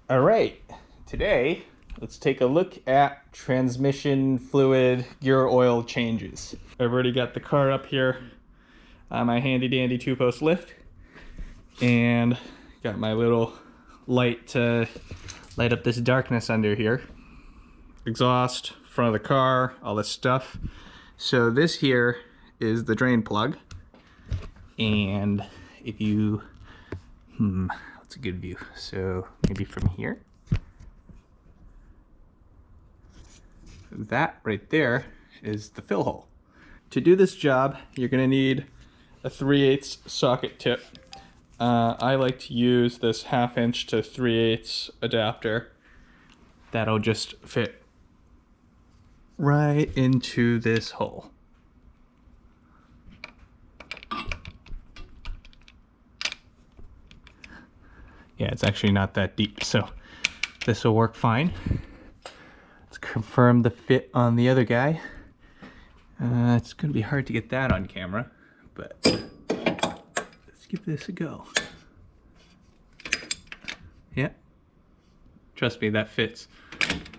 All right, today let's take a look at transmission fluid gear oil changes. I've already got the car up here on my handy dandy 2-post lift and got my little light to light up this darkness under here. Exhaust, front of the car, all this stuff. So this here is the drain plug, and if you what's a good view? So maybe from here. That right there is the fill hole. To do this job, you're gonna need a 3/8 socket tip. I like to use this 1/2 inch to 3/8 adapter. That'll just fit right into this hole. Yeah, it's actually not that deep, so this will work fine. Let's confirm the fit on the other guy. It's gonna be hard to get that on camera, but let's give this a go. Yeah, trust me, that fits.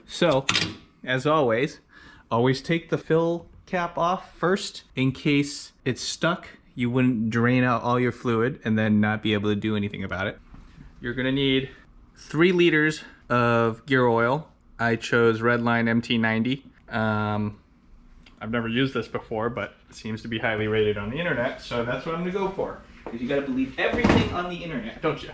So, as always take the fill cap off first in case it's stuck. You wouldn't drain out all your fluid and then not be able to do anything about it. You're gonna need 3 liters of gear oil. I chose Redline MT90. I've never used this before, but it seems to be highly rated on the internet, so that's what I'm gonna go for. Because you gotta believe everything on the internet, don't you?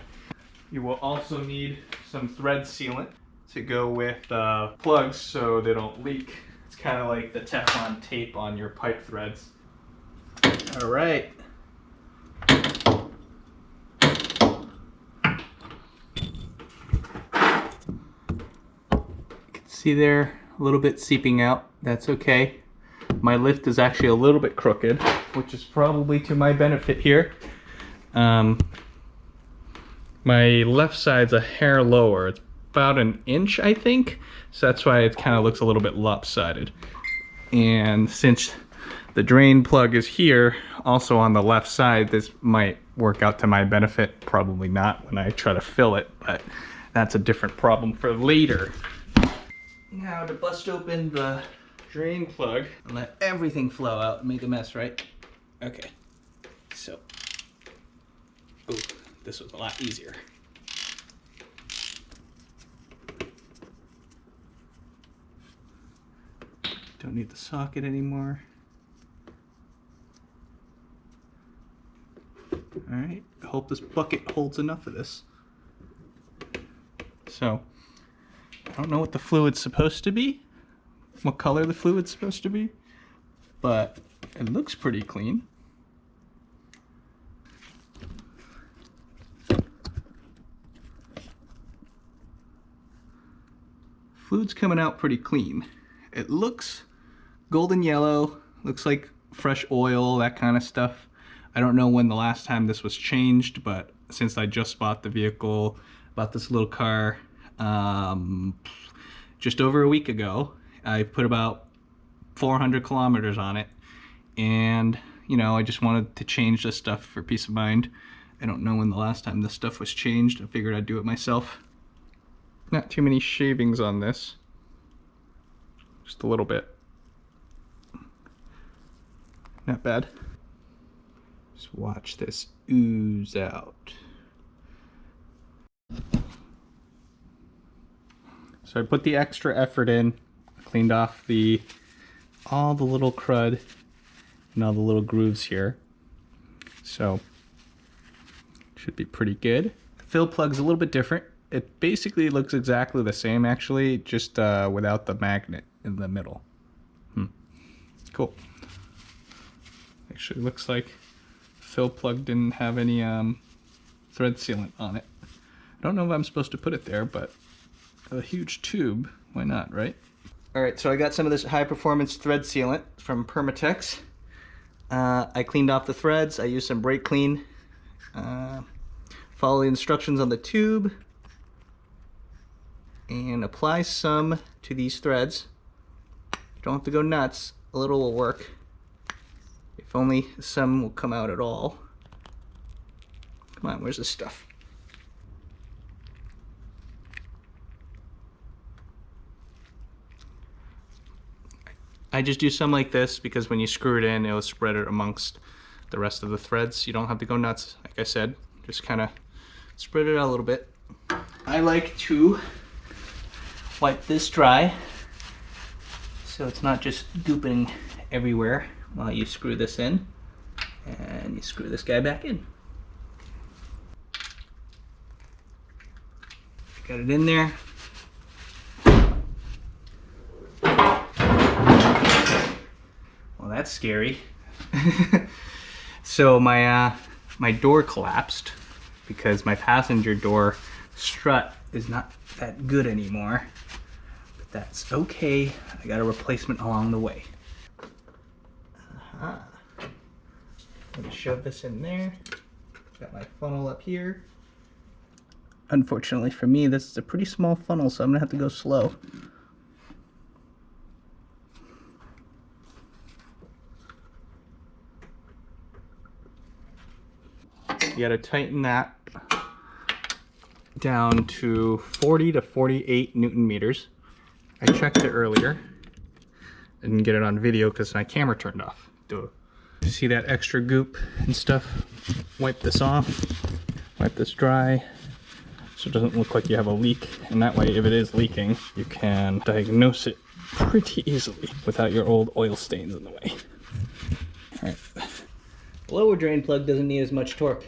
You will also need some thread sealant to go with the plugs so they don't leak. It's kind of like the Teflon tape on your pipe threads. All right. See there, a little bit seeping out. That's okay. My lift is actually a little bit crooked, which is probably to my benefit here. My left side's a hair lower. It's about 1 inch, I think. So that's why it kind of looks a little bit lopsided. And since the drain plug is here, also on the left side, this might work out to my benefit. Probably not when I try to fill it, but that's a different problem for later. Now to bust open the drain plug and let everything flow out and make a mess, right? Okay, so, ooh, this was a lot easier. Don't need the socket anymore. All right, I hope this bucket holds enough of this. So, I don't know what the fluid's supposed to be, what color the fluid's supposed to be, but it looks pretty clean. Fluid's coming out pretty clean. It looks golden yellow, looks like fresh oil, that kind of stuff. I don't know when the last time this was changed, but since I just bought the vehicle, bought this little car, just over a week ago. I put about 400 kilometers on it, and you know, I just wanted to change this stuff for peace of mind. I don't know when the last time this stuff was changed. I figured I'd do it myself. Not too many shavings on this, just a little bit. Not bad. Just watch this ooze out. So I put the extra effort in, cleaned off all the little crud and all the little grooves here. So should be pretty good. The fill plug's a little bit different. It basically looks exactly the same actually, just without the magnet in the middle. Cool. Actually looks like the fill plug didn't have any thread sealant on it. I don't know if I'm supposed to put it there, but a huge tube, why not, right? All right, so I got some of this high performance thread sealant from Permatex. I cleaned off the threads. I used some brake clean. Follow the instructions on the tube and apply some to these threads. You don't have to go nuts, a little will work. If only some will come out at all. Come on, where's the stuff? I just do some like this because when you screw it in, it'll spread it amongst the rest of the threads. You don't have to go nuts, like I said. Just kind of spread it out a little bit. I like to wipe this dry so it's not just gooping everywhere while you screw this in. And you screw this guy back in. Got it in there. Well, that's scary. So my door collapsed because my passenger door strut is not that good anymore. But that's okay. I got a replacement along the way. I'm gonna shove this in there. Got my funnel up here. Unfortunately for me, this is a pretty small funnel, so I'm gonna have to go slow. You gotta tighten that down to 40 to 48 Newton meters. I checked it earlier. I didn't get it on video because my camera turned off. Duh. See that extra goop and stuff? Wipe this off, wipe this dry, so it doesn't look like you have a leak. And that way, if it is leaking, you can diagnose it pretty easily without your old oil stains in the way. All right. The lower drain plug doesn't need as much torque.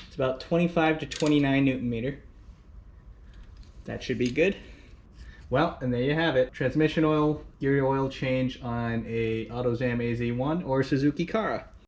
It's about 25 to 29 Newton meter. That should be good. Well, and there you have it. Transmission oil, gear oil change on a Autozam AZ-1 or Suzuki Cara.